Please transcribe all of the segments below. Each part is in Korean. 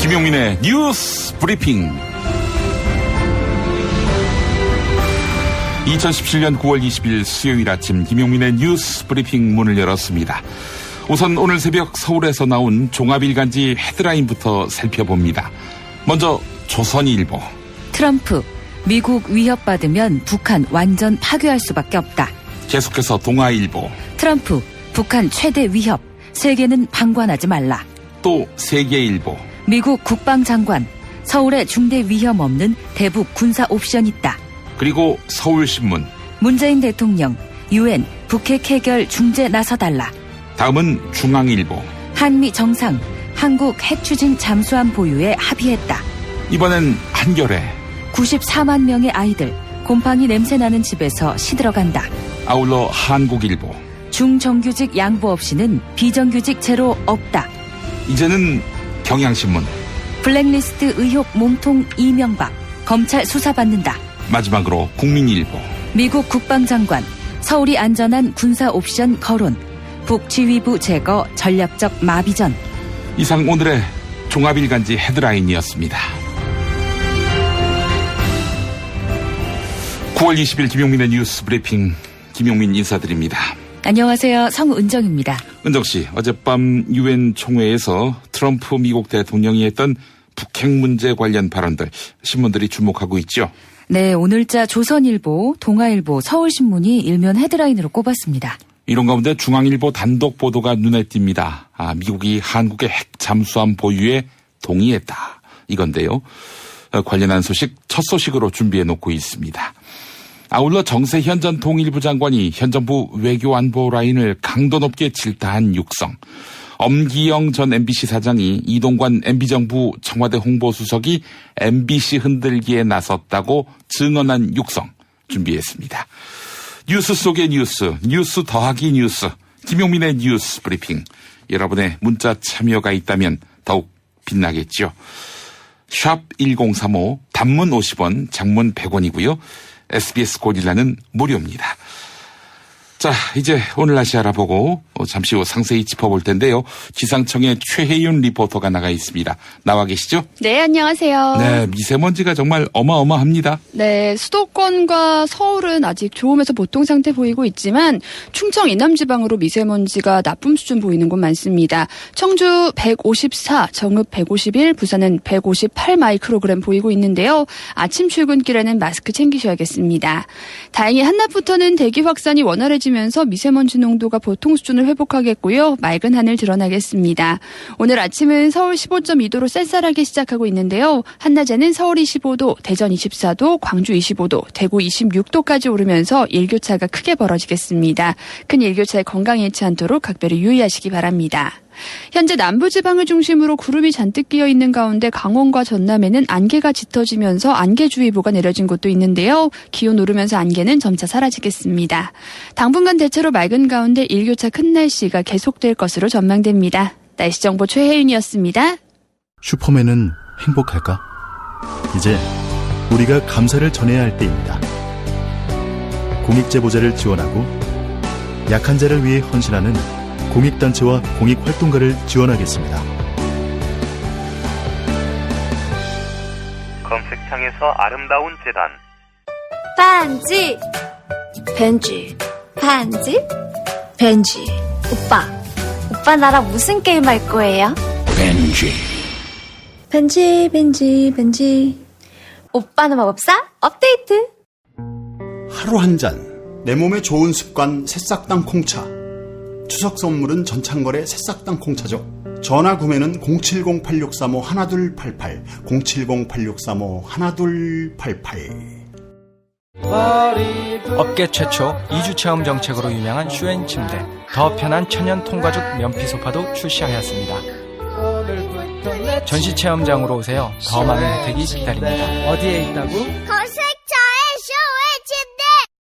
김용민의 뉴스 브리핑. 2017년 9월 20일 수요일 아침 김용민의 뉴스 브리핑 문을 열었습니다. 우선 오늘 새벽 서울에서 나온 종합일간지 헤드라인부터 살펴봅니다. 먼저 조선일보. 트럼프, 미국 위협받으면 북한 완전 파괴할 수밖에 없다. 계속해서 동아일보. 트럼프, 북한 최대 위협, 세계는 방관하지 말라. 또 세계일보. 미국 국방장관, 서울에 중대 위험 없는 대북 군사 옵션 있다. 그리고 서울신문. 문재인 대통령, UN 북핵 해결 중재 나서달라. 다음은 중앙일보. 한미 정상, 한국 핵 추진 잠수함 보유에 합의했다. 이번엔 한겨레. 94만 명의 아이들, 곰팡이 냄새나는 집에서 시들어간다. 아울러 한국일보. 중정규직 양보 없이는 비정규직 제로 없다. 이제는 경향신문. 블랙리스트 의혹 몸통 이명박, 검찰 수사받는다. 마지막으로 국민일보. 미국 국방장관, 서울이 안전한 군사 옵션 거론, 북지휘부 제거 전략적 마비전. 이상 오늘의 종합일간지 헤드라인이었습니다. 9월 20일 김용민의 뉴스 브리핑, 김용민 인사드립니다. 안녕하세요. 성은정입니다. 은정씨, 어젯밤 UN 총회에서 트럼프 미국 대통령이 했던 북핵 문제 관련 발언들, 신문들이 주목하고 있죠. 네, 오늘자 조선일보, 동아일보, 서울신문이 일면 헤드라인으로 꼽았습니다. 이런 가운데 중앙일보 단독 보도가 눈에 띕니다. 미국이 한국의 핵 잠수함 보유에 동의했다. 이건데요. 관련한 소식 첫 소식으로 준비해 놓고 있습니다. 아울러 정세현 전 통일부 장관이 현 정부 외교안보 라인을 강도 높게 질타한 육성, 엄기영 전 MBC 사장이 이동관 MB정부 청와대 홍보수석이 MBC 흔들기에 나섰다고 증언한 육성 준비했습니다. 뉴스 속의 뉴스, 뉴스 더하기 뉴스, 김용민의 뉴스 브리핑. 여러분의 문자 참여가 있다면 더욱 빛나겠죠. 샵 1035, 단문 50원, 장문 100원이고요. SBS 고릴라는 무료입니다. 자, 이제 오늘 날씨 알아보고 잠시 후 상세히 짚어볼 텐데요. 기상청의 최혜윤 리포터가 나가 있습니다. 나와 계시죠? 네, 안녕하세요. 네, 미세먼지가 정말 어마어마합니다. 네, 수도권과 서울은 아직 좋음에서 보통 상태 보이고 있지만 충청 이남지방으로 미세먼지가 나쁨 수준 보이는 곳 많습니다. 청주 154, 정읍 151, 부산은 158 마이크로그램 보이고 있는데요. 아침 출근길에는 마스크 챙기셔야겠습니다. 다행히 한낮부터는 대기 확산이 원활해지면서 미세먼지 농도가 보통 수준을 회복하겠고요. 맑은 하늘 드러나겠습니다. 오늘 아침은 서울 15.2도로 쌀쌀하게 시작하고 있는데요. 한낮에는 서울 25도, 대전 24도, 광주 25도, 대구 26도까지 오르면서 일교차가 크게 벌어지겠습니다. 큰 일교차에 건강 잃지 않도록 각별히 유의하시기 바랍니다. 현재 남부지방을 중심으로 구름이 잔뜩 끼어있는 가운데 강원과 전남에는 안개가 짙어지면서 안개주의보가 내려진 곳도 있는데요. 기온 오르면서 안개는 점차 사라지겠습니다. 당분간 대체로 맑은 가운데 일교차 큰 날씨가 계속될 것으로 전망됩니다. 날씨정보 최혜윤이었습니다. 슈퍼맨은 행복할까? 이제 우리가 감사를 전해야 할 때입니다. 공익제보자를 지원하고 약한 자를 위해 헌신하는 공익단체와 공익활동가를 지원하겠습니다. 검색창에서 아름다운 재단 반지 벤지 반지 벤지 오빠 나랑 무슨 게임 할 거예요? 벤지 오빠는 마법사 업데이트. 하루 한 잔 내 몸에 좋은 습관 새싹당 콩차. 추석 선물은 전창걸의 새싹당 콩차죠. 전화 구매는 070-8635-1288 070-8635-1288. 업계 최초 2주 체험 정책으로 유명한 슈엔 침대, 더 편한 천연 통가죽 면피 소파도 출시하였습니다. 전시 체험장으로 오세요. 더 많은 혜택이 기다립니다. 어디에 있다고? 검색창에 슈엔 침대.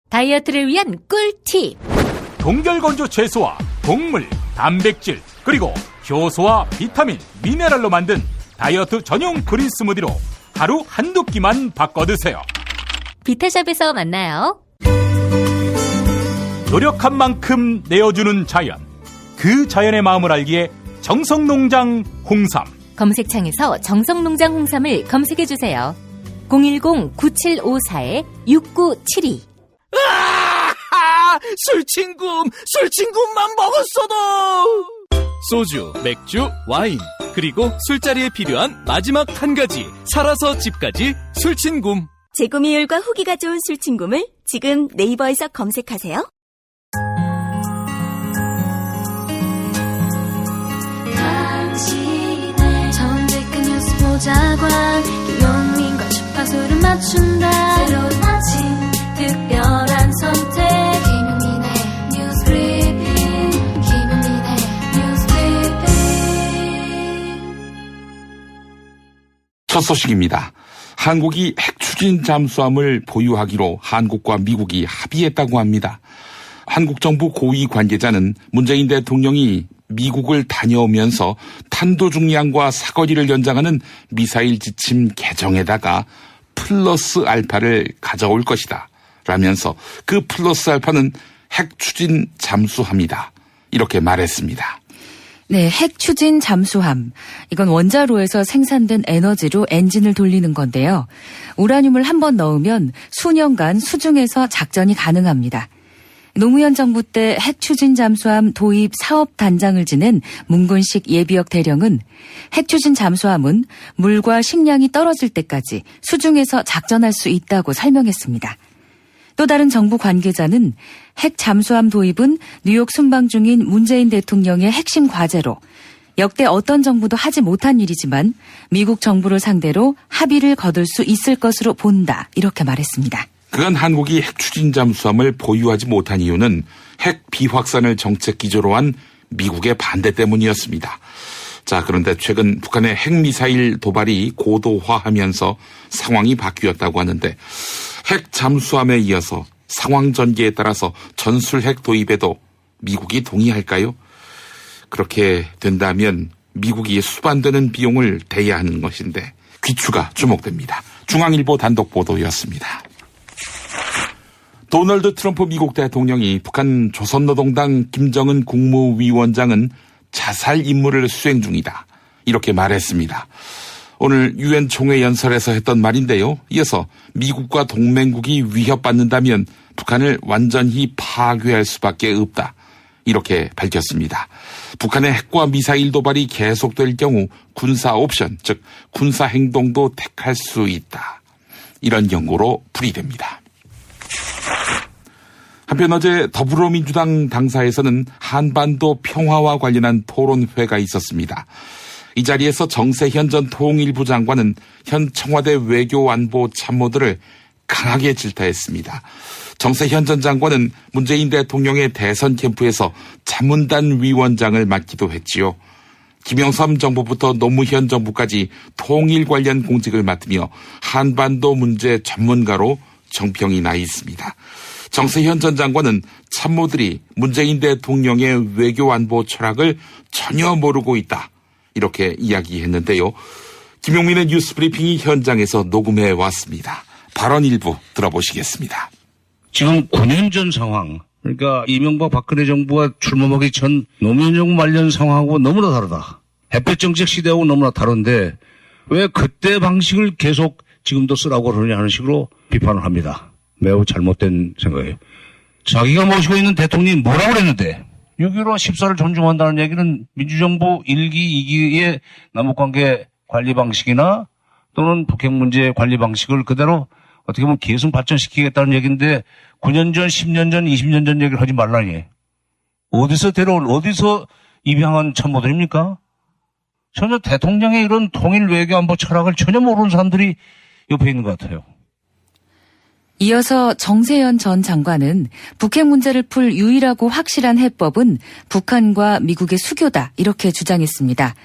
다이어트를 위한 꿀팁. 동결건조 채소와 동물, 단백질, 그리고 효소와 비타민, 미네랄로 만든 다이어트 전용 그린 스무디로 하루 한두 끼만 바꿔 드세요. 비타샵에서 만나요. 노력한 만큼 내어주는 자연. 그 자연의 마음을 알기에 정성농장 홍삼. 검색창에서 정성농장 홍삼을 검색해주세요. 010-9754-6972. 술친구만 먹었어도! 소주, 맥주, 와인, 그리고 술자리에 필요한 마지막 한 가지, 살아서 집까지 술친굼. 재구미율과 후기가 좋은 술친굼을 지금 네이버에서 검색하세요. 정직한 뉴스 보자관 김용민과 주파수를 맞춘다. 새로운 아침 특별한 선택 김용민의 뉴스 브리핑. 김용민의 뉴스 브리핑. 첫 소식입니다. 한국이 핵 추진 잠수함을 보유하기로 한국과 미국이 합의했다고 합니다. 한국 정부 고위 관계자는 문재인 대통령이 미국을 다녀오면서 탄도중량과 사거리를 연장하는 미사일 지침 개정에다가 플러스 알파를 가져올 것이다 라면서 그 플러스 알파는 핵 추진 잠수함이다 이렇게 말했습니다. 네, 핵 추진 잠수함. 이건 원자로에서 생산된 에너지로 엔진을 돌리는 건데요. 우라늄을 한번 넣으면 수년간 수중에서 작전이 가능합니다. 노무현 정부 때 핵 추진 잠수함 도입 사업 단장을 지낸 문근식 예비역 대령은 핵 추진 잠수함은 물과 식량이 떨어질 때까지 수중에서 작전할 수 있다고 설명했습니다. 또 다른 정부 관계자는 핵 잠수함 도입은 뉴욕 순방 중인 문재인 대통령의 핵심 과제로 역대 어떤 정부도 하지 못한 일이지만 미국 정부를 상대로 합의를 거둘 수 있을 것으로 본다 이렇게 말했습니다. 그간 한국이 핵 추진 잠수함을 보유하지 못한 이유는 핵 비확산을 정책 기조로 한 미국의 반대 때문이었습니다. 자, 그런데 최근 북한의 핵미사일 도발이 고도화하면서 상황이 바뀌었다고 하는데 핵 잠수함에 이어서 상황 전개에 따라서 전술핵 도입에도 미국이 동의할까요? 그렇게 된다면 미국이 수반되는 비용을 대야 하는 것인데 귀추가 주목됩니다. 중앙일보 단독 보도였습니다. 도널드 트럼프 미국 대통령이 북한 조선노동당 김정은 국무위원장은 자살 임무를 수행 중이다 이렇게 말했습니다. 오늘 유엔 총회 연설에서 했던 말인데요. 이어서 미국과 동맹국이 위협받는다면 북한을 완전히 파괴할 수밖에 없다 이렇게 밝혔습니다. 북한의 핵과 미사일 도발이 계속될 경우 군사 옵션, 즉 군사 행동도 택할 수 있다. 이런 경고로 풀이됩니다. 한편 어제 더불어민주당 당사에서는 한반도 평화와 관련한 토론회가 있었습니다. 이 자리에서 정세현 전 통일부 장관은 현 청와대 외교안보 참모들을 강하게 질타했습니다. 정세현 전 장관은 문재인 대통령의 대선 캠프에서 자문단 위원장을 맡기도 했지요. 김영삼 정부부터 노무현 정부까지 통일 관련 공직을 맡으며 한반도 문제 전문가로 정평이 나 있습니다. 정세현 전 장관은 참모들이 문재인 대통령의 외교안보 철학을 전혀 모르고 있다 이렇게 이야기했는데요. 김용민의 뉴스브리핑이 현장에서 녹음해 왔습니다. 발언 일부 들어보시겠습니다. 지금 9년 전 상황, 그러니까 이명박 박근혜 정부가 출범하기 전 노무현 정부 말년 상황하고 너무나 다르다. 햇볕 정책 시대하고 너무나 다른데 왜 그때 방식을 계속 지금도 쓰라고 그러냐 하는 식으로 비판을 합니다. 매우 잘못된 생각이에요. 자기가 모시고 있는 대통령이 뭐라고 그랬는데 6.15 14를 존중한다는 얘기는 민주정부 1기, 2기의 남북관계 관리 방식이나 또는 북핵 문제 관리 방식을 그대로 어떻게 보면 계속 발전시키겠다는 얘기인데 9년 전, 10년 전, 20년 전 얘기를 하지 말라니. 어디서 입양한 참모들입니까? 전혀 대통령의 이런 통일 외교안보 철학을 전혀 모르는 사람들이 옆에 있는 것 같아요. 이어서 정세현 전 장관은 북핵 문제를 풀 유일하고 확실한 해법은 북한과 미국의 수교다 이렇게 주장했습니다.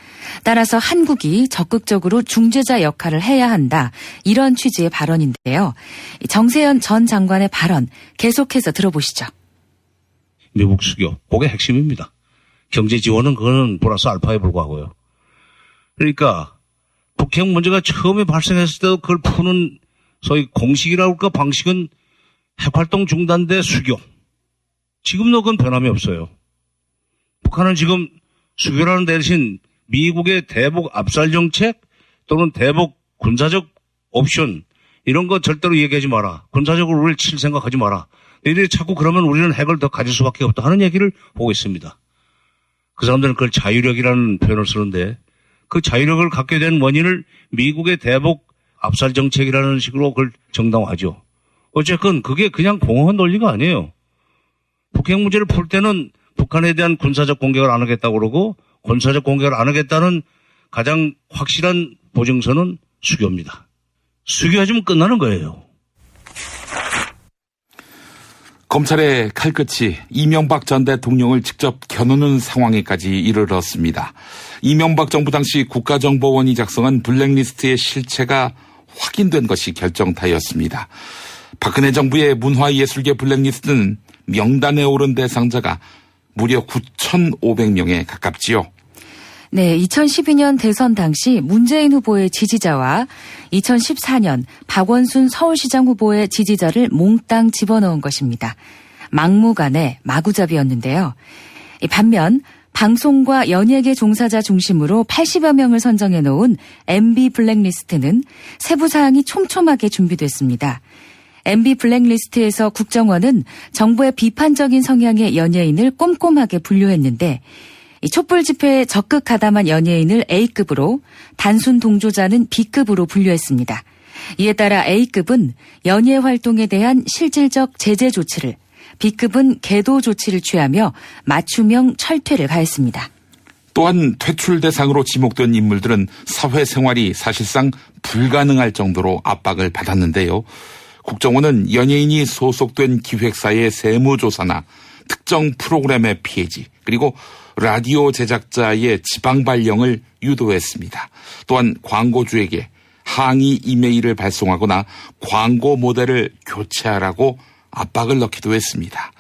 따라서 한국이 적극적으로 중재자 역할을 해야 한다 이런 취지의 발언인데요. 정세현 전 장관의 발언 계속해서 들어보시죠. 미국 수교, 그게 핵심입니다. 경제 지원은 그거는 플러스 알파에 불과하고요. 그러니까 북핵 문제가 처음에 발생했을 때도 그걸 푸는 소위 공식이라고 할까 방식은 핵활동 중단 대 수교. 지금도 그건 변함이 없어요. 북한은 지금 수교라는 대신 미국의 대북 압살 정책 또는 대북 군사적 옵션 이런 거 절대로 얘기하지 마라. 군사적으로 우리를 칠 생각하지 마라. 너희들이 자꾸 그러면 우리는 핵을 더 가질 수밖에 없다 하는 얘기를 보고 있습니다. 그 사람들은 그걸 자유력이라는 표현을 쓰는데 그 자유력을 갖게 된 원인을 미국의 대북 압살 정책이라는 식으로 그걸 정당화하죠. 어쨌건 그게 그냥 공허한 논리가 아니에요. 북핵 문제를 풀 때는 북한에 대한 군사적 공격을 안 하겠다고 그러고 군사적 공격을 안 하겠다는 가장 확실한 보증서는 수교입니다. 수교해주면 끝나는 거예요. 검찰의 칼끝이 이명박 전 대통령을 직접 겨누는 상황에까지 이르렀습니다. 이명박 정부 당시 국가정보원이 작성한 블랙리스트의 실체가 확인된 것이 결정타였습니다. 박근혜 정부의 문화예술계 블랙리스트는 명단에 오른 대상자가 무려 9,500명에 가깝지요. 네, 2012년 대선 당시 문재인 후보의 지지자와 2014년 박원순 서울시장 후보의 지지자를 몽땅 집어넣은 것입니다. 막무가내 마구잡이였는데요. 반면 방송과 연예계 종사자 중심으로 80여 명을 선정해 놓은 MB 블랙리스트는 세부 사항이 촘촘하게 준비됐습니다. MB 블랙리스트에서 국정원은 정부의 비판적인 성향의 연예인을 꼼꼼하게 분류했는데 촛불 집회에 적극 가담한 연예인을 A급으로 단순 동조자는 B급으로 분류했습니다. 이에 따라 A급은 연예 활동에 대한 실질적 제재 조치를, B급은 계도 조치를 취하며 맞춤형 철퇴를 가했습니다. 또한 퇴출 대상으로 지목된 인물들은 사회생활이 사실상 불가능할 정도로 압박을 받았는데요. 국정원은 연예인이 소속된 기획사의 세무조사나 특정 프로그램의 피해지 그리고 라디오 제작자의 지방 발령을 유도했습니다. 또한 광고주에게 항의 이메일을 발송하거나 광고 모델을 교체하라고 압박을 넣기도 했습니다.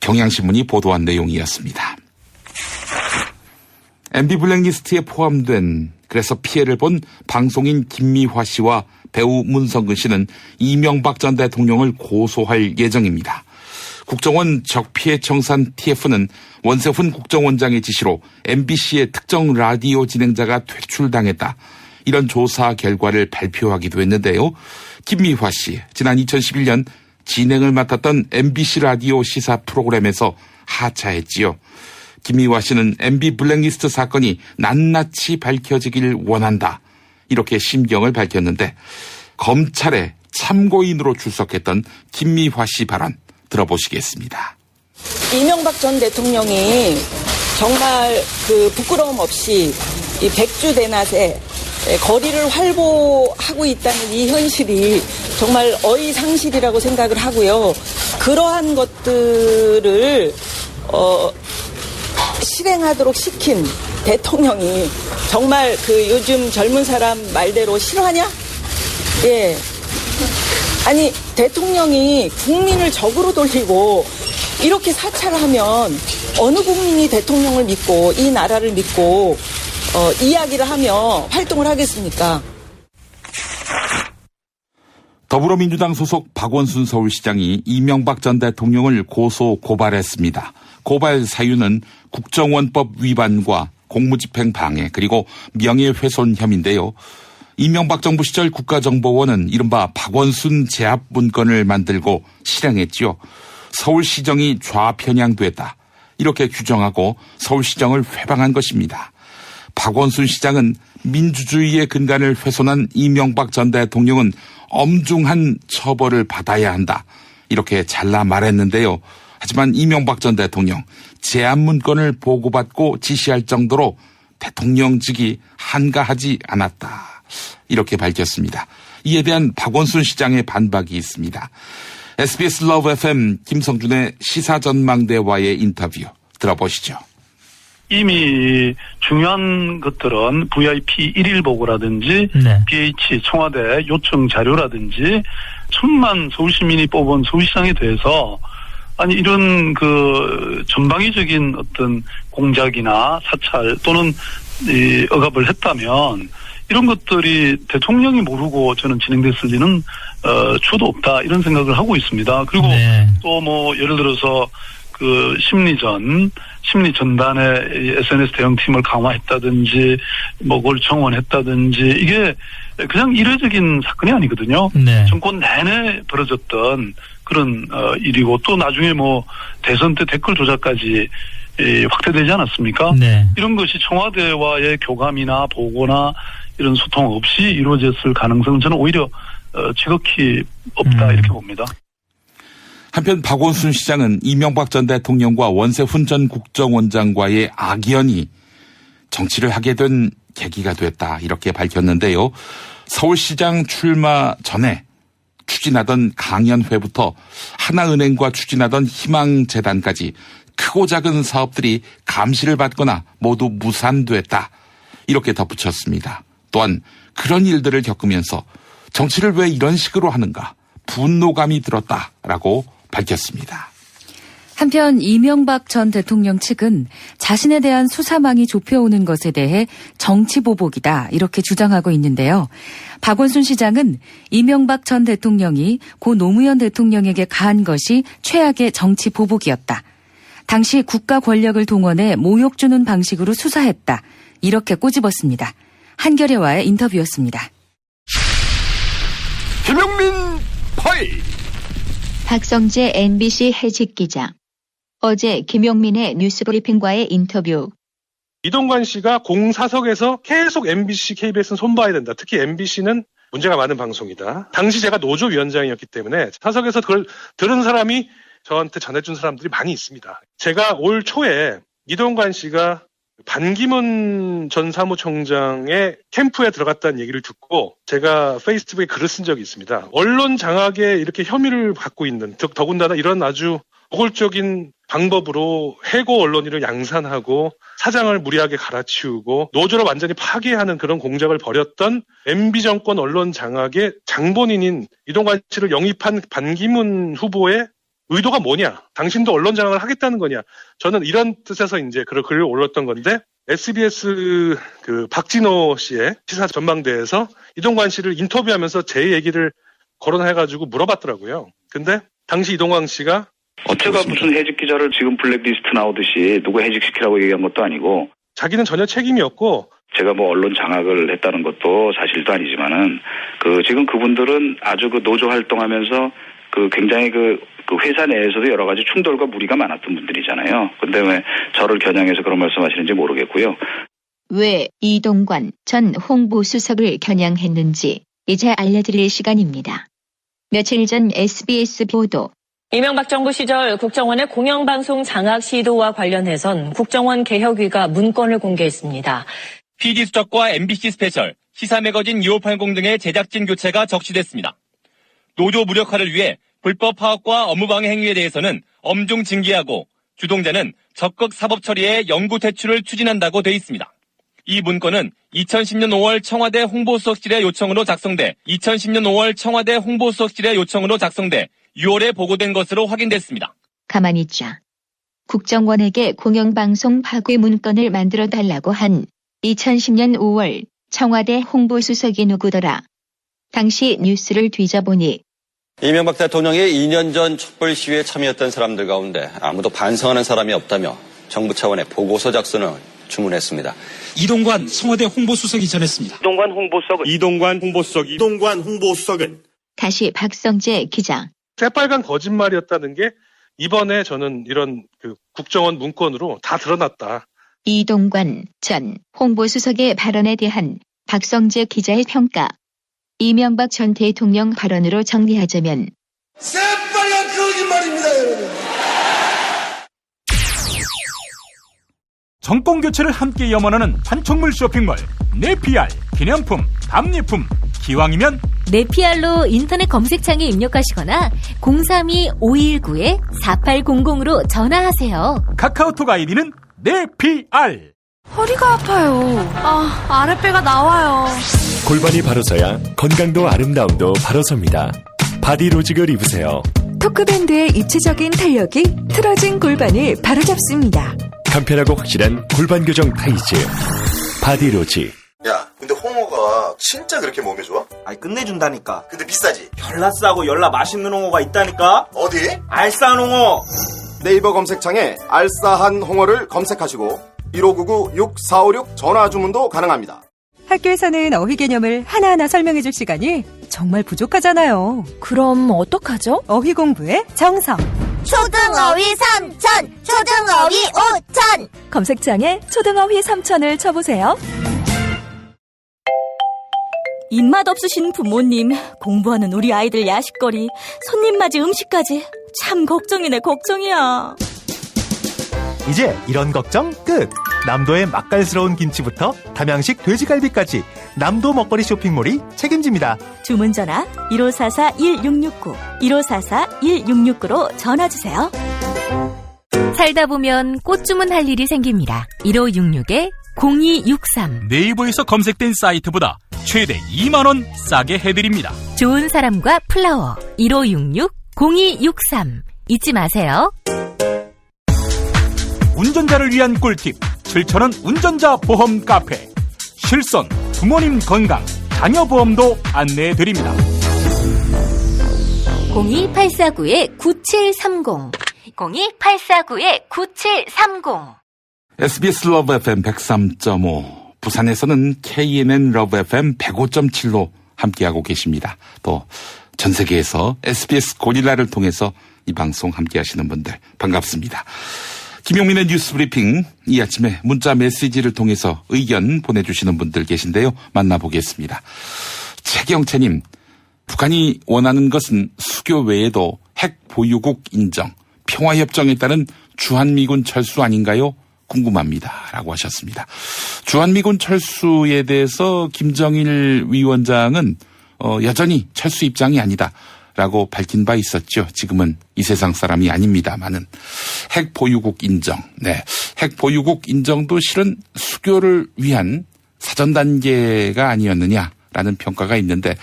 경향신문이 보도한 내용이었습니다. MB 블랙리스트에 포함된 그래서 피해를 본 방송인 김미화 씨와 배우 문성근 씨는 이명박 전 대통령을 고소할 예정입니다. 국정원 적피해청산 TF는 원세훈 국정원장의 지시로 MBC의 특정 라디오 진행자가 퇴출당했다. 이런 조사 결과를 발표하기도 했는데요. 김미화 씨, 지난 2011년 진행을 맡았던 MBC 라디오 시사 프로그램에서 하차했지요. 김미화 씨는 MB 블랙리스트 사건이 낱낱이 밝혀지길 원한다. 이렇게 심경을 밝혔는데 검찰에 참고인으로 출석했던 김미화 씨 발언 들어보시겠습니다. 이명박 전 대통령이 정말 부끄러움 없이 이 백주 대낮에 거리를 활보하고 있다는 이 현실이 정말 어이상실이라고 생각을 하고요. 그러한 것들을 실행하도록 시킨 대통령이 정말 요즘 젊은 사람 말대로 싫어하냐? 예. 아니, 대통령이 국민을 적으로 돌리고 이렇게 사찰하면 어느 국민이 대통령을 믿고 이 나라를 믿고 이야기를 하며 활동을 하겠습니까? 더불어민주당 소속 박원순 서울시장이 이명박 전 대통령을 고소 고발했습니다. 고발 사유는 국정원법 위반과 공무집행 방해 그리고 명예훼손 혐의인데요. 이명박 정부 시절 국가정보원은 이른바 박원순 제압 문건을 만들고 실행했지요. 서울시정이 좌편향됐다. 이렇게 규정하고 서울시정을 회방한 것입니다. 박원순 시장은 민주주의의 근간을 훼손한 이명박 전 대통령은 엄중한 처벌을 받아야 한다. 이렇게 잘라 말했는데요. 하지만 이명박 전 대통령 제압 문건을 보고받고 지시할 정도로 대통령직이 한가하지 않았다. 이렇게 밝혔습니다. 이에 대한 박원순 시장의 반박이 있습니다. SBS 러브 FM 김성준의 시사전망대와의 인터뷰 들어보시죠. 이미 중요한 것들은 VIP 1일 보고라든지 BH 청와대 요청 자료라든지 천만 서울시민이 뽑은 서울시장에 대해서 아니 이런 전방위적인 어떤 공작이나 사찰 또는 억압을 했다면 이런 것들이 대통령이 모르고 저는 진행됐을 리는 수도 없다 이런 생각을 하고 있습니다. 그리고 또 예를 들어서 그 심리 전단의 SNS 대응팀을 강화했다든지 뭐 그걸 정원했다든지 이게 그냥 일회적인 사건이 아니거든요. 네. 정권 내내 벌어졌던 그런 일이고 또 나중에 뭐 대선 때 댓글 조작까지 확대되지 않았습니까? 네. 이런 것이 청와대와의 교감이나 보고나 이런 소통 없이 이루어졌을 가능성은 저는 오히려 지극히 없다 이렇게 봅니다. 한편 박원순 시장은 이명박 전 대통령과 원세훈 전 국정원장과의 악연이 정치를 하게 된 계기가 됐다 이렇게 밝혔는데요. 서울시장 출마 전에 추진하던 강연회부터 하나은행과 추진하던 희망재단까지 크고 작은 사업들이 감시를 받거나 모두 무산됐다 이렇게 덧붙였습니다. 또한 그런 일들을 겪으면서 정치를 왜 이런 식으로 하는가 분노감이 들었다라고 밝혔습니다. 한편 이명박 전 대통령 측은 자신에 대한 수사망이 좁혀오는 것에 대해 정치보복이다 이렇게 주장하고 있는데요. 박원순 시장은 이명박 전 대통령이 고 노무현 대통령에게 가한 것이 최악의 정치보복이었다. 당시 국가 권력을 동원해 모욕 주는 방식으로 수사했다. 이렇게 꼬집었습니다. 한겨레와의 인터뷰였습니다. 김용민 파이. 박성재 MBC 해직 기자. 어제 김용민의 뉴스브리핑과의 인터뷰. 이동관 씨가 공사석에서 계속 MBC, KBS는 손봐야 된다. 특히 MBC는 문제가 많은 방송이다. 당시 제가 노조위원장이었기 때문에 사석에서 그걸 들은 사람이 저한테 전해준 사람들이 많이 있습니다. 제가 올 초에 이동관 씨가 반기문 전 사무총장의 캠프에 들어갔다는 얘기를 듣고 제가 페이스북에 글을 쓴 적이 있습니다. 언론 장악에 이렇게 혐의를 받고 있는, 더군다나 이런 아주 노골적인 방법으로 해고 언론인을 양산하고 사장을 무리하게 갈아치우고 노조를 완전히 파괴하는 그런 공작을 벌였던 MB 정권 언론 장악의 장본인인 이동관 씨를 영입한 반기문 후보의 의도가 뭐냐? 당신도 언론 장악을 하겠다는 거냐? 저는 이런 뜻에서 이제 그런 글을 올렸던 건데 SBS 박진호 씨의 시사 전망대에서 이동관 씨를 인터뷰하면서 제 얘기를 거론해가지고 물어봤더라고요. 근데 당시 이동관 씨가 제가 무슨 해직 기자를 지금 블랙리스트 나오듯이 누구 해직시키라고 얘기한 것도 아니고 자기는 전혀 책임이 없고 제가 뭐 언론 장악을 했다는 것도 사실도 아니지만은 지금 그분들은 아주 노조 활동하면서 굉장히 회사 내에서도 여러 가지 충돌과 무리가 많았던 분들이잖아요. 근데 왜 저를 겨냥해서 그런 말씀하시는지 모르겠고요. 왜 이동관 전 홍보수석을 겨냥했는지 이제 알려드릴 시간입니다. 며칠 전 SBS 보도. 이명박 정부 시절 국정원의 공영방송 장악 시도와 관련해선 국정원 개혁위가 문건을 공개했습니다. PD수첩과 MBC 스페셜, 시사매거진 2580 등의 제작진 교체가 적시됐습니다. 노조 무력화를 위해 불법 파업과 업무방해 행위에 대해서는 엄중 징계하고 주동자는 적극 사법 처리에 영구 퇴출을 추진한다고 돼 있습니다. 이 문건은 2010년 5월 청와대 홍보수석실의 요청으로 작성돼 6월에 보고된 것으로 확인됐습니다. 가만히 있자. 국정원에게 공영방송 파괴 문건을 만들어 달라고 한 2010년 5월 청와대 홍보수석이 누구더라. 당시 뉴스를 뒤져보니 이명박 대통령이 2년 전 촛불 시위에 참여했던 사람들 가운데 아무도 반성하는 사람이 없다며 정부 차원의 보고서 작성을 주문했습니다. 이동관 청와대 홍보수석이 전했습니다. 이동관 홍보수석은 다시 박성재 기자. 새빨간 거짓말이었다는 게 이번에 저는 이런 국정원 문건으로 다 드러났다. 이동관 전 홍보수석의 발언에 대한 박성재 기자의 평가. 이명박 전 대통령 발언으로 정리하자면 새빨간 거짓말입니다, 여러분. 정권 교체를 함께 염원하는 판촉물 쇼핑몰 네피알 기념품, 답례품, 기왕이면 네피알로 인터넷 검색창에 입력하시거나 032-519-4800으로 전화하세요. 카카오톡 아이디는 네피알. 허리가 아파요. 아랫배가 나와요. 골반이 바로 서야 건강도 아름다움도 바로 섭니다. 바디로직을 입으세요. 토크밴드의 입체적인 탄력이 틀어진 골반을 바로잡습니다. 간편하고 확실한 골반 교정 타이즈 바디로직. 야, 근데 홍어가 진짜 그렇게 몸에 좋아? 아니 끝내준다니까. 근데 비싸지? 열라 싸고 열라 맛있는 홍어가 있다니까. 어디? 알싸한 홍어. 네이버 검색창에 알싸한 홍어를 검색하시고 1599-6456 전화 주문도 가능합니다. 학교에서는 어휘 개념을 하나하나 설명해 줄 시간이 정말 부족하잖아요. 그럼 어떡하죠? 어휘 공부의 정성. 초등어휘 3000, 초등어휘 5000. 검색창에 초등어휘 3000을 쳐보세요. 입맛 없으신 부모님, 공부하는 우리 아이들 야식거리, 손님 맞이 음식까지 참 걱정이네 걱정이야. 이제 이런 걱정 끝! 남도의 맛깔스러운 김치부터 담양식 돼지갈비까지 남도 먹거리 쇼핑몰이 책임집니다. 주문 전화 1544-1669, 1544-1669로 전화주세요. 살다 보면 꽃 주문할 일이 생깁니다. 1566-0263. 네이버에서 검색된 사이트보다 최대 2만원 싸게 해드립니다. 좋은 사람과 플라워 1566-0263. 잊지 마세요. 운전자를 위한 꿀팁 7,000원 운전자 보험 카페. 실손, 부모님 건강, 자녀 보험도 안내해드립니다. 02849-9730, 02849-9730. SBS 러브 FM 103.5, 부산에서는 KNN 러브 FM 105.7로 함께하고 계십니다. 또 전 세계에서 SBS 고릴라를 통해서 이 방송 함께하시는 분들 반갑습니다. 김용민의 뉴스 브리핑, 이 아침에 문자 메시지를 통해서 의견 보내주시는 분들 계신데요. 만나보겠습니다. 최경채님, 북한이 원하는 것은 수교 외에도 핵 보유국 인정, 평화협정에 따른 주한미군 철수 아닌가요? 궁금합니다. 라고 하셨습니다. 주한미군 철수에 대해서 김정일 위원장은 여전히 철수 입장이 아니다 라고 밝힌 바 있었죠. 지금은 이 세상 사람이 아닙니다만은. 핵 보유국 인정. 네. 핵 보유국 인정도 실은 수교를 위한 사전 단계가 아니었느냐라는 평가가 있는데,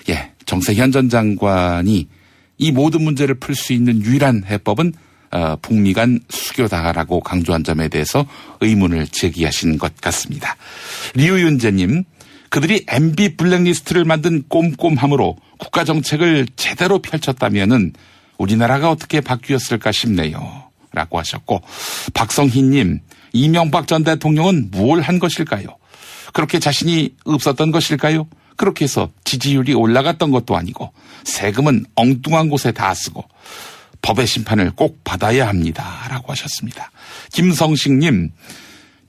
예. 정세현 전 장관이 이 모든 문제를 풀 수 있는 유일한 해법은 북미 간 수교다라고 강조한 점에 대해서 의문을 제기하신 것 같습니다. 리우윤재님, 그들이 MB 블랙리스트를 만든 꼼꼼함으로 국가정책을 제대로 펼쳤다면은 우리나라가 어떻게 바뀌었을까 싶네요. 라고 하셨고, 박성희님, 이명박 전 대통령은 뭘 한 것일까요? 그렇게 자신이 없었던 것일까요? 그렇게 해서 지지율이 올라갔던 것도 아니고 세금은 엉뚱한 곳에 다 쓰고 법의 심판을 꼭 받아야 합니다. 라고 하셨습니다. 김성식님,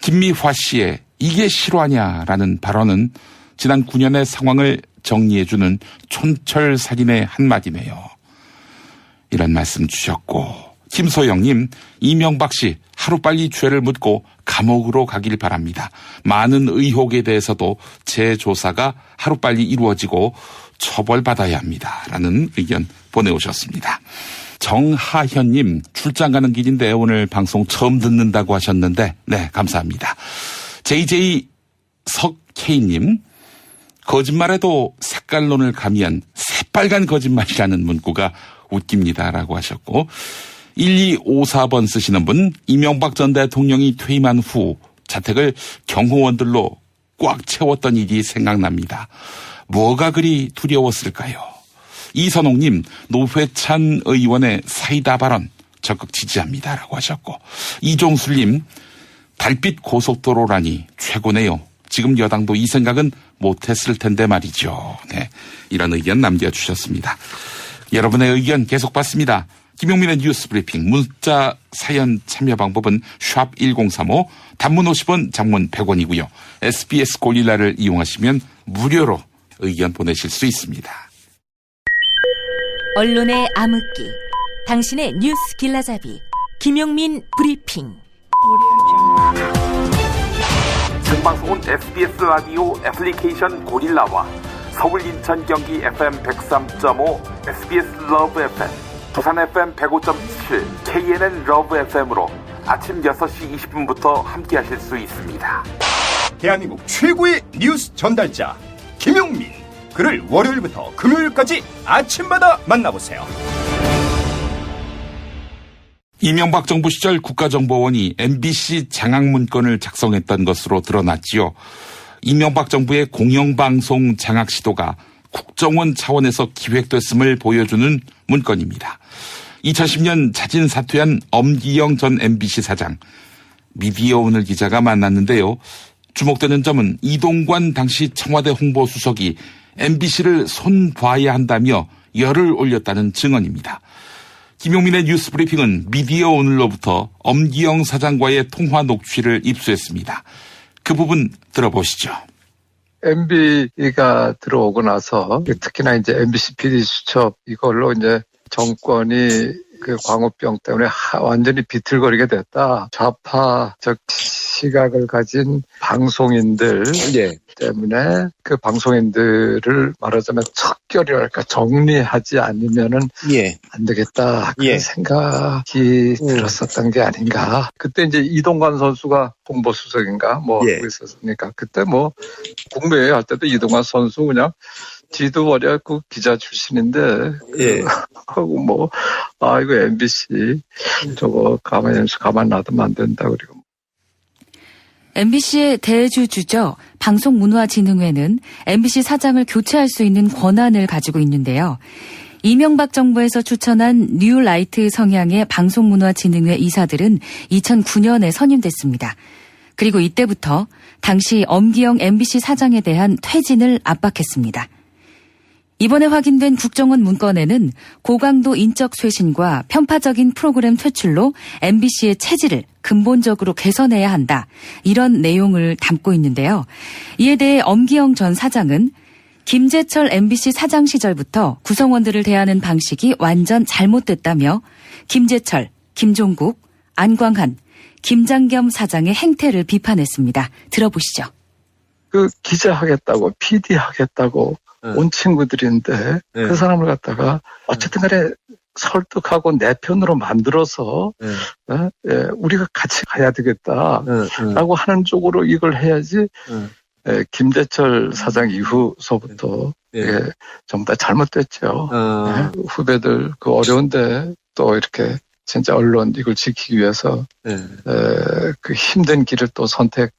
김미화 씨의 이게 실화냐라는 발언은 지난 9년의 상황을 정리해주는 촌철살인의 한마디네요. 이런 말씀 주셨고, 김소영님, 이명박 씨 하루빨리 죄를 묻고 감옥으로 가길 바랍니다. 많은 의혹에 대해서도 재조사가 하루빨리 이루어지고 처벌받아야 합니다. 라는 의견 보내오셨습니다. 정하현님, 출장 가는 길인데 오늘 방송 처음 듣는다고 하셨는데, 네, 감사합니다. JJ 석K님, 거짓말에도 색깔론을 가미한 새빨간 거짓말이라는 문구가 웃깁니다라고 하셨고, 1254번 쓰시는 분, 이명박 전 대통령이 퇴임한 후 자택을 경호원들로 꽉 채웠던 일이 생각납니다. 뭐가 그리 두려웠을까요? 이선옥님, 노회찬 의원의 사이다 발언 적극 지지합니다라고 하셨고, 이종술님, 달빛 고속도로라니 최고네요. 지금 여당도 이 생각은 못했을 텐데 말이죠. 네, 이런 의견 남겨주셨습니다. 여러분의 의견 계속 받습니다. 김용민의 뉴스 브리핑, 문자 사연 참여 방법은 샵1035, 단문 50원, 장문 100원이고요. SBS 고릴라를 이용하시면 무료로 의견 보내실 수 있습니다. 언론의 암흑기, 당신의 뉴스 길라잡이, 김용민 브리핑. 생방송은 SBS 라디오 애플리케이션 고릴라와 서울, 인천, 경기 FM 103.5, SBS 러브 FM, 부산 FM 105.7, KNN 러브 FM으로 아침 6시 20분부터 함께 하실 수 있습니다. 대한민국 최고의 뉴스 전달자 김용민, 그를 월요일부터 금요일까지 아침마다 만나보세요. 이명박 정부 시절 국가정보원이 MBC 장악문건을 작성했던 것으로 드러났지요. 이명박 정부의 공영방송 장악 시도가 국정원 차원에서 기획됐음을 보여주는 문건입니다. 2010년 자진 사퇴한 엄기영 전 MBC 사장. 미디어 오늘 기자가 만났는데요. 주목되는 점은 이동관 당시 청와대 홍보수석이 MBC를 손봐야 한다며 열을 올렸다는 증언입니다. 김용민의 뉴스브리핑은 미디어 오늘로부터 엄기영 사장과의 통화 녹취를 입수했습니다. 그 부분 들어보시죠. MB가 들어오고 나서 특히나 이제 MBC PD 수첩 이걸로 이제 정권이 그 광우병 때문에 완전히 비틀거리게 됐다. 좌파적 시각을 가진 방송인들 때문에 그 방송인들을 말하자면 척결이랄까 정리하지 않으면은 안 되겠다. 그런 생각이 들었었던 게 아닌가. 그때 이제 이동관 선수가 홍보수석인가 하고 있었으니까 그때 국무회의 할 때도 이동관 선수 그냥 지도 버려 그 기자 출신인데 하고 이거 MBC 저거 가만 놔두면 안 된다 그리고. MBC의 대주주죠. 방송문화진흥회는 MBC 사장을 교체할 수 있는 권한을 가지고 있는데요. 이명박 정부에서 추천한 뉴라이트 성향의 방송문화진흥회 이사들은 2009년에 선임됐습니다. 그리고 이때부터 당시 엄기영 MBC 사장에 대한 퇴진을 압박했습니다. 이번에 확인된 국정원 문건에는 고강도 인적 쇄신과 편파적인 프로그램 퇴출로 MBC의 체질을 근본적으로 개선해야 한다. 이런 내용을 담고 있는데요. 이에 대해 엄기영 전 사장은 김재철 MBC 사장 시절부터 구성원들을 대하는 방식이 완전 잘못됐다며 김재철, 김종국, 안광한, 김장겸 사장의 행태를 비판했습니다. 들어보시죠. 그 기자 하겠다고 PD 하겠다고 온 친구들인데 그 사람을 갖다가 어쨌든 간에 설득하고 내 편으로 만들어서 우리가 같이 가야 되겠다라고 하는 쪽으로 이걸 해야지 김재철 사장 이후서부터 전부 다 잘못됐죠. 후배들 그 어려운데 또 이렇게 진짜 언론 이걸 지키기 위해서 그 힘든 길을 또 선택했지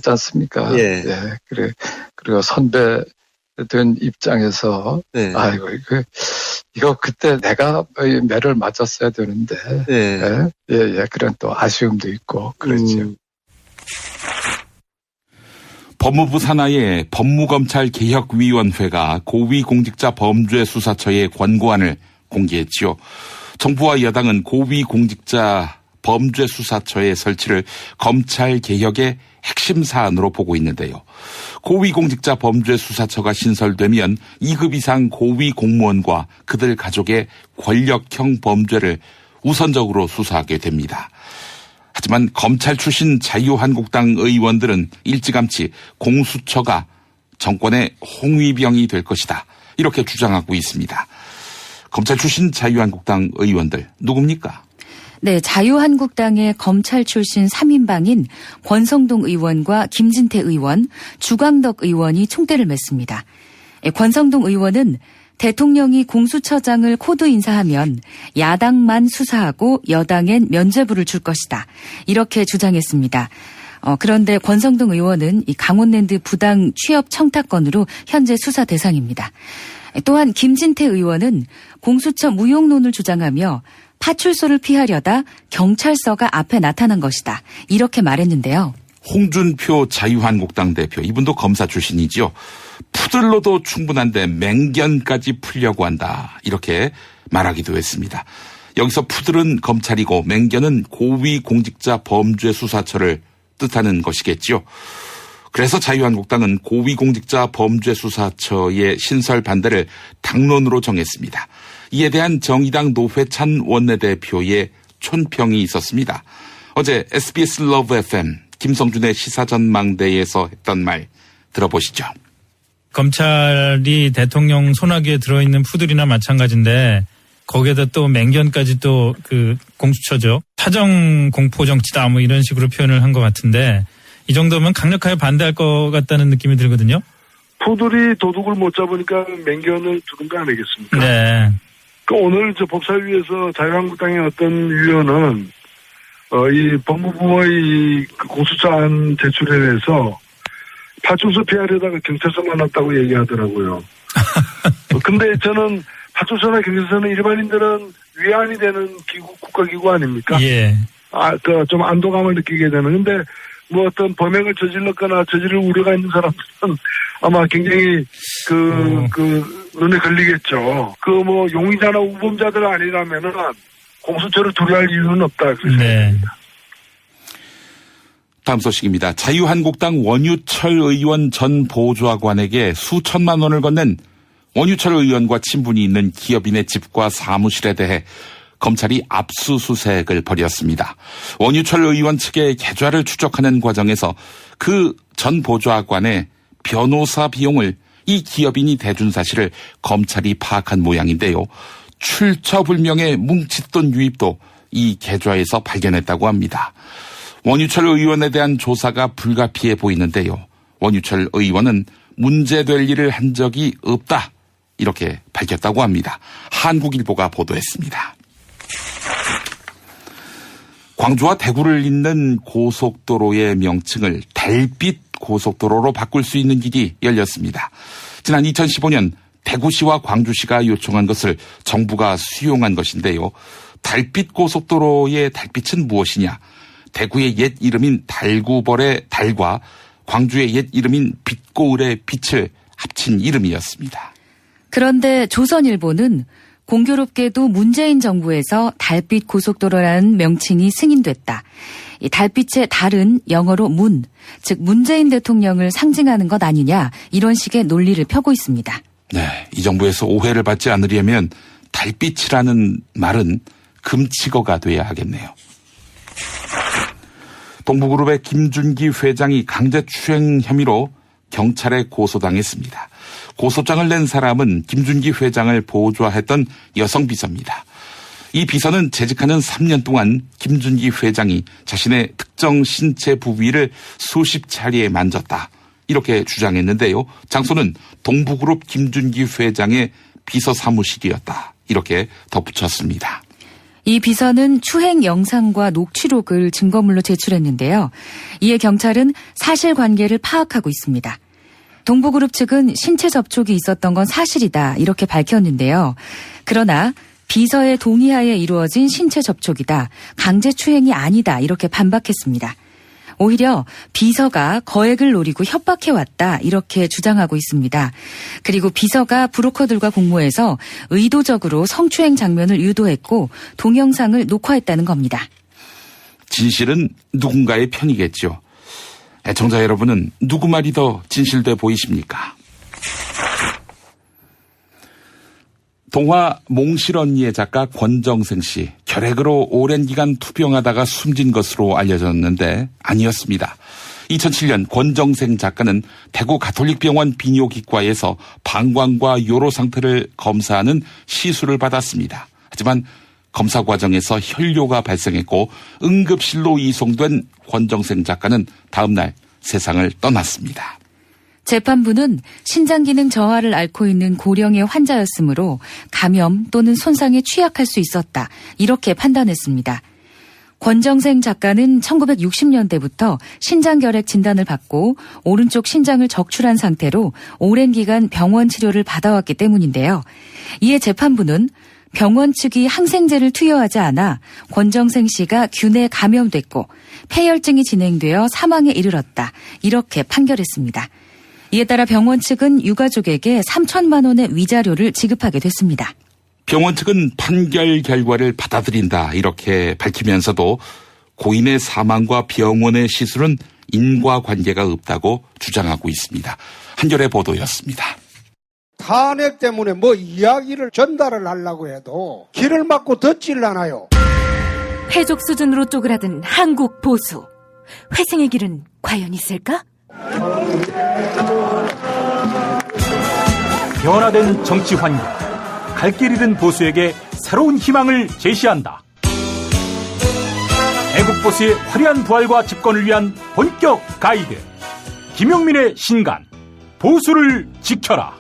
않습니까? 그래 그리고 선배 된 입장에서 아이고 이거 그때 내가 매를 맞았어야 되는데 그런 또 아쉬움도 있고 그렇죠. 법무부 산하의 법무검찰개혁위원회가 고위공직자범죄수사처의 권고안을 공개했지요. 정부와 여당은 고위공직자 범죄수사처의 설치를 검찰개혁의 핵심 사안으로 보고 있는데요. 고위공직자 범죄수사처가 신설되면 2급 이상 고위공무원과 그들 가족의 권력형 범죄를 우선적으로 수사하게 됩니다. 하지만 검찰 출신 자유한국당 의원들은 일찌감치 공수처가 정권의 홍위병이 될 것이다. 이렇게 주장하고 있습니다. 검찰 출신 자유한국당 의원들 누굽니까? 네, 자유한국당의 검찰 출신 3인방인 권성동 의원과 김진태 의원, 주광덕 의원이 총대를 맺습니다. 권성동 의원은 대통령이 공수처장을 코드 인사하면 야당만 수사하고 여당엔 면죄부를 줄 것이다. 이렇게 주장했습니다. 그런데 권성동 의원은 이 강원랜드 부당 취업 청탁건으로 현재 수사 대상입니다. 또한 김진태 의원은 공수처 무용론을 주장하며 파출소를 피하려다 경찰서가 앞에 나타난 것이다. 이렇게 말했는데요. 홍준표 자유한국당 대표, 이분도 검사 출신이죠. 푸들로도 충분한데 맹견까지 풀려고 한다. 이렇게 말하기도 했습니다. 여기서 푸들은 검찰이고 맹견은 고위공직자 범죄수사처를 뜻하는 것이겠죠. 그래서 자유한국당은 고위공직자 범죄수사처의 신설 반대를 당론으로 정했습니다. 이에 대한 정의당 노회찬 원내대표의 촌평이 있었습니다. 어제 SBS 러브 FM 김성준의 시사전망대에서 했던 말 들어보시죠. 검찰이 대통령 손아귀에 들어있는 푸들이나 마찬가지인데 거기에다 또 맹견까지 또 그 공수처죠. 사정 공포 정치다 뭐 이런 식으로 표현을 한 것 같은데 이 정도면 강력하게 반대할 것 같다는 느낌이 들거든요. 푸들이 도둑을 못 잡으니까 맹견을 두는 거 아니겠습니까? 네. 그 오늘 저 법사위에서 자유한국당의 어떤 위원은 이 법무부의 그 공수처안 제출에 대해서 파출소 피하려다가 경찰서 만났다고 얘기하더라고요. 근데 저는 파출소나 경찰서는 일반인들은 위안이 되는 국가기구 아닙니까? 예. 좀 안도감을 느끼게 되는. 근데 뭐 어떤 범행을 저질렀거나 저지를 우려가 있는 사람들은 아마 굉장히 눈에 걸리겠죠. 뭐 용의자나 우범자들 아니라면은 공수처를 두려워할 이유는 없다. 네. 다음 소식입니다. 자유한국당 원유철 의원 전 보좌관에게 수천만 원을 건넨 원유철 의원과 친분이 있는 기업인의 집과 사무실에 대해 검찰이 압수수색을 벌였습니다. 원유철 의원 측의 계좌를 추적하는 과정에서 그 전 보좌관의 변호사 비용을 이 기업인이 대준 사실을 검찰이 파악한 모양인데요. 출처불명의 뭉칫돈 유입도 이 계좌에서 발견했다고 합니다. 원유철 의원에 대한 조사가 불가피해 보이는데요. 원유철 의원은 문제될 일을 한 적이 없다, 이렇게 밝혔다고 합니다. 한국일보가 보도했습니다. 광주와 대구를 잇는 고속도로의 명칭을 달빛 고속도로로 바꿀 수 있는 길이 열렸습니다. 지난 2015년 대구시와 광주시가 요청한 것을 정부가 수용한 것인데요. 달빛 고속도로의 달빛은 무엇이냐? 대구의 옛 이름인 달구벌의 달과 광주의 옛 이름인 빛고을의 빛을 합친 이름이었습니다. 그런데 조선일보는 공교롭게도 문재인 정부에서 달빛 고속도로라는 명칭이 승인됐다. 이 달빛의 달은 영어로 문, 즉 문재인 대통령을 상징하는 것 아니냐, 이런 식의 논리를 펴고 있습니다. 네, 이 정부에서 오해를 받지 않으려면 달빛이라는 말은 금치어가 돼야 하겠네요. 동부그룹의 김준기 회장이 강제추행 혐의로 경찰에 고소당했습니다. 고소장을 낸 사람은 김준기 회장을 보좌했던 여성 비서입니다. 이 비서는 재직하는 3년 동안 김준기 회장이 자신의 특정 신체 부위를 수십 차례 만졌다, 이렇게 주장했는데요. 장소는 동부그룹 김준기 회장의 비서 사무실이었다, 이렇게 덧붙였습니다. 이 비서는 추행 영상과 녹취록을 증거물로 제출했는데요. 이에 경찰은 사실관계를 파악하고 있습니다. 동부그룹 측은 신체 접촉이 있었던 건 사실이다, 이렇게 밝혔는데요. 그러나 비서의 동의하에 이루어진 신체 접촉이다, 강제추행이 아니다, 이렇게 반박했습니다. 오히려 비서가 거액을 노리고 협박해왔다, 이렇게 주장하고 있습니다. 그리고 비서가 브로커들과 공모해서 의도적으로 성추행 장면을 유도했고 동영상을 녹화했다는 겁니다. 진실은 누군가의 편이겠죠. 애청자 여러분은 누구 말이 더 진실돼 보이십니까? 동화 몽실 언니의 작가 권정생 씨, 결핵으로 오랜 기간 투병하다가 숨진 것으로 알려졌는데 아니었습니다. 2007년 권정생 작가는 대구 가톨릭병원 비뇨기과에서 방광과 요로 상태를 검사하는 시술을 받았습니다. 하지만 검사 과정에서 혈뇨가 발생했고 응급실로 이송된 권정생 작가는 다음 날 세상을 떠났습니다. 재판부는 신장기능 저하를 앓고 있는 고령의 환자였으므로 감염 또는 손상에 취약할 수 있었다, 이렇게 판단했습니다. 권정생 작가는 1960년대부터 신장결핵 진단을 받고 오른쪽 신장을 적출한 상태로 오랜 기간 병원 치료를 받아왔기 때문인데요. 이에 재판부는 병원 측이 항생제를 투여하지 않아 권정생 씨가 균에 감염됐고 폐혈증이 진행되어 사망에 이르렀다, 이렇게 판결했습니다. 이에 따라 병원 측은 유가족에게 3천만 원의 위자료를 지급하게 됐습니다. 병원 측은 판결 결과를 받아들인다, 이렇게 밝히면서도 고인의 사망과 병원의 시술은 인과관계가 없다고 주장하고 있습니다. 한겨레 보도였습니다. 탄핵 때문에 뭐 이야기를 전달을 하려고 해도 길을 막고 듣질라나요. 해족 수준으로 쪼그라든 한국 보수. 회생의 길은 과연 있을까? 변화된 정치 환경, 갈 길 잃은 보수에게 새로운 희망을 제시한다. 애국 보수의 화려한 부활과 집권을 위한 본격 가이드, 김용민의 신간, 보수를 지켜라.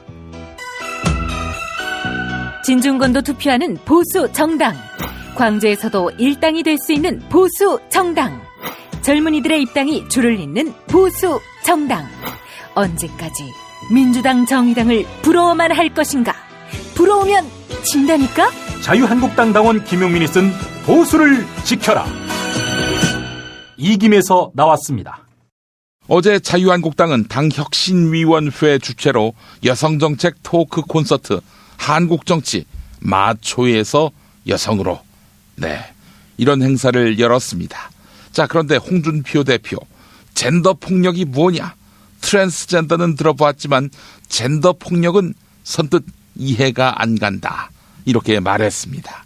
진중권도 투표하는 보수 정당. 광주에서도 일당이 될 수 있는 보수 정당. 젊은이들의 입당이 줄을 잇는 보수 정당. 언제까지 민주당 정의당을 부러워만 할 것인가? 부러우면 진다니까? 자유한국당 당원 김용민이 쓴 보수를 지켜라. 이김에서 나왔습니다. 어제 자유한국당은 당혁신위원회 주최로 여성정책 토크 콘서트 한국정치 마초에서 여성으로 이런 행사를 열었습니다. 자, 그런데 홍준표 대표, 젠더 폭력이 뭐냐? 트랜스젠더는 들어봤지만 젠더 폭력은 선뜻 이해가 안 간다. 이렇게 말했습니다.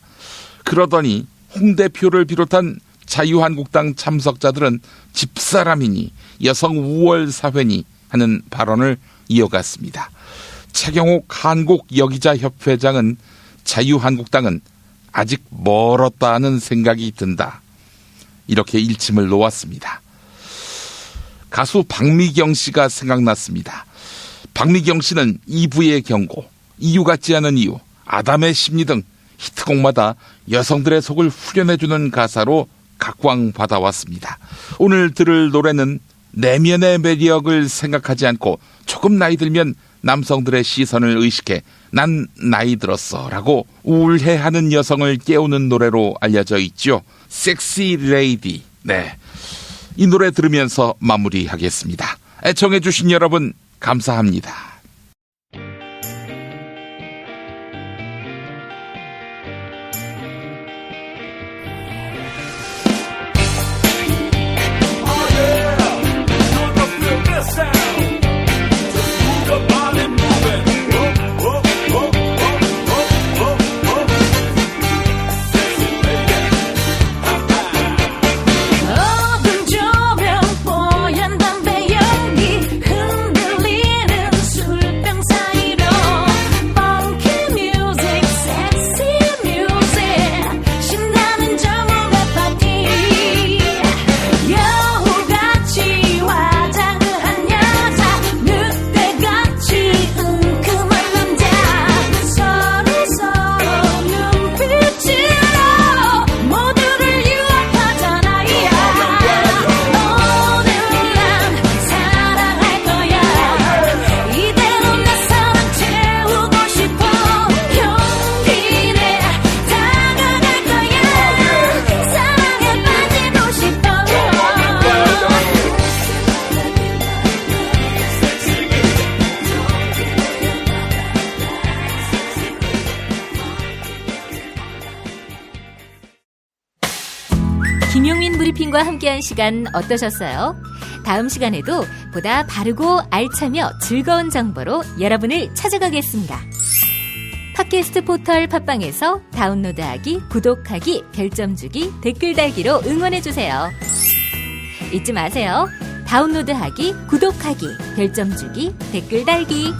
그러더니 홍 대표를 비롯한 자유한국당 참석자들은 집사람이니 여성 우월 사회니 하는 발언을 이어갔습니다. 최경옥 한국여기자협회장은 자유한국당은 아직 멀었다는 생각이 든다. 이렇게 일침을 놓았습니다. 가수 박미경 씨가 생각났습니다. 박미경 씨는 2부의 경고, 이유 같지 않은 이유, 아담의 심리 등 히트곡마다 여성들의 속을 후련해주는 가사로 각광받아왔습니다. 오늘 들을 노래는 내면의 매력을 생각하지 않고 조금 나이 들면 남성들의 시선을 의식해 난 나이 들었어 라고 우울해하는 여성을 깨우는 노래로 알려져 있죠. 섹시 레이디. 이 노래 들으면서 마무리하겠습니다. 애청해 주신 여러분 감사합니다. 김용민 브리핑과 함께한 시간 어떠셨어요? 다음 시간에도 보다 바르고 알차며 즐거운 정보로 여러분을 찾아가겠습니다. 팟캐스트 포털 팟빵에서 다운로드하기, 구독하기, 별점 주기, 댓글 달기로 응원해주세요. 잊지 마세요. 다운로드하기, 구독하기, 별점 주기, 댓글 달기.